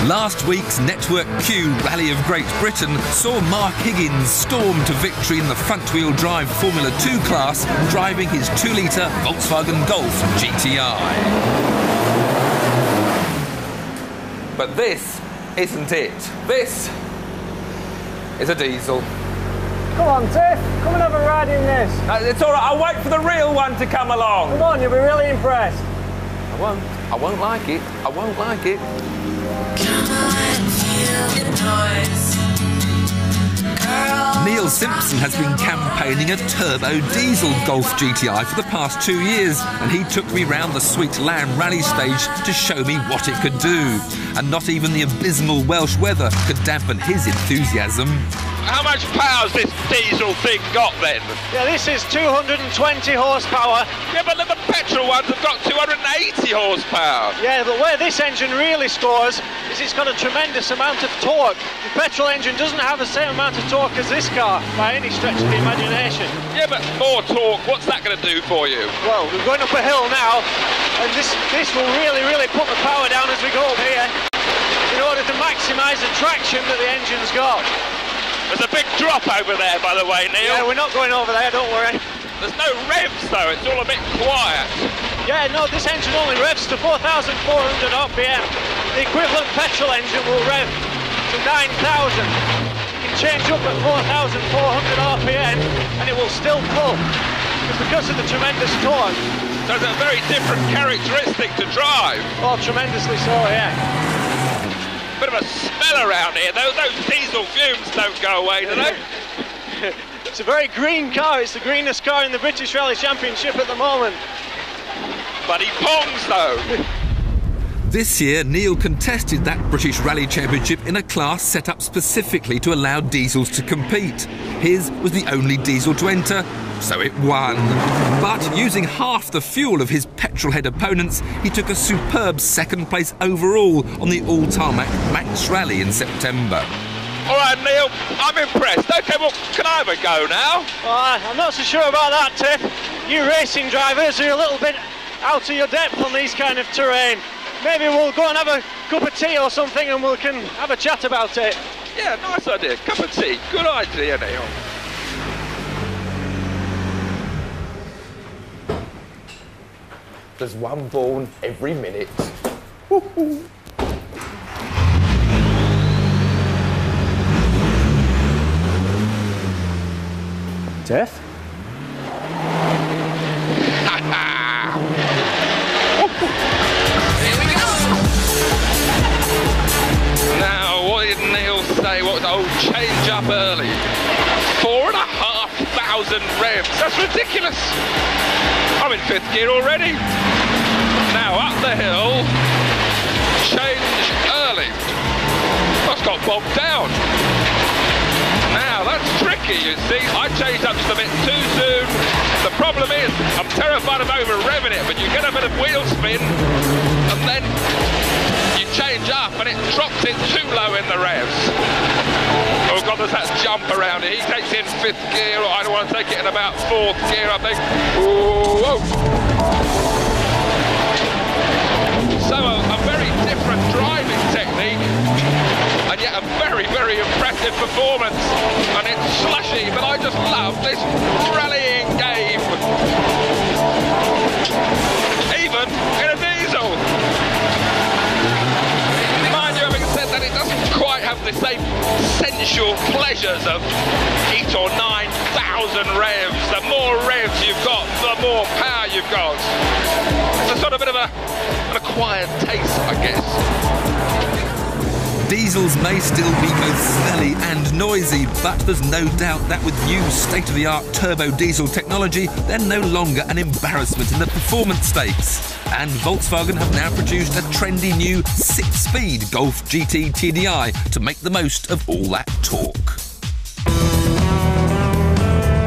Last week's Network Q Rally of Great Britain saw Mark Higgins storm to victory in the front-wheel drive Formula 2 class, driving his 2-litre Volkswagen Golf GTI. But this isn't it. This is a diesel. Come on, Tiff. Come and have a ride in this. It's all right. I'll wait for the real one to come along. Come on, you'll be really impressed. I won't. I won't like it. I won't like it. Come on, feel the noise. Girl, Neil Simpson has been campaigning a turbo diesel Golf GTI for the past 2 years, and he took me round the Sweet Lamb rally stage to show me what it could do. And not even the abysmal Welsh weather could dampen his enthusiasm. How much power's this diesel thing got then? Yeah, this is 220 horsepower. Yeah, but the petrol ones have got 280 horsepower. Yeah, but where this engine really scores is it's got a tremendous amount of torque. The petrol engine doesn't have the same amount of torque as this car, by any stretch of the imagination. Yeah, but more torque, what's that going to do for you? Well, we're going up a hill now, and this will really put the power down as we go up here, in order to maximise the traction that the engine's got. There's a big drop over there, by the way, Neil. Yeah, we're not going over there, don't worry. There's no revs, though. It's all a bit quiet. Yeah, no, this engine only revs to 4,400 RPM. The equivalent petrol engine will rev to 9,000. You can change up at 4,400 RPM and it will still pull. It's because of the tremendous torque. So it's a very different characteristic to drive. Oh, tremendously so, yeah. Bit of a smell around here. Those diesel fumes don't go away, do they? It's a very green car. It's the greenest car in the British Rally Championship at the moment. But he pongs, though. This year, Neil contested that British Rally Championship in a class set up specifically to allow diesels to compete. His was the only diesel to enter, so it won. But using half the fuel of his petrol-head opponents, he took a superb second place overall on the all-tarmac Manx Rally in September. All right, Neil, I'm impressed. OK, well, can I have a go now? I'm not so sure about that, Tiff. You racing drivers are a little bit out of your depth on these kind of terrain. Maybe we'll go and have a cup of tea or something and we can have a chat about it. Yeah, nice idea. Cup of tea. Good idea, Neil. There's one born every minute. Tiff? Now, what did Neil say? What was change up early? 4,500 revs. That's ridiculous. I'm in 5th gear already. Now up the hill, change early. That's got bogged down. Now that's tricky, you see. I changed up just a bit too soon. The problem is, I'm terrified of over-revving it, but you get a bit of wheel spin, and then you change up, and it drops it too low in the revs. Oh God, there's that jump around it. He takes it in 5th gear, or I don't want to take it in about 4th gear, I think. Ooh, whoa. So a very different driving technique, and yet a very impressive performance. And it's slushy, but I just love this rallying game. Even in a diesel. Mind you, having said that, it doesn't quite have the same sensual pleasures of 8,000 or 9,000 revs. The more revs you've got, the more power you've got. It's a sort of bit of an acquired taste, I guess. Diesels may still be both smelly and noisy, but there's no doubt that with new state-of-the-art turbo diesel technology, they're no longer an embarrassment in the performance stakes. And Volkswagen have now produced a trendy new 6-speed Golf GT TDI to make the most of all that torque.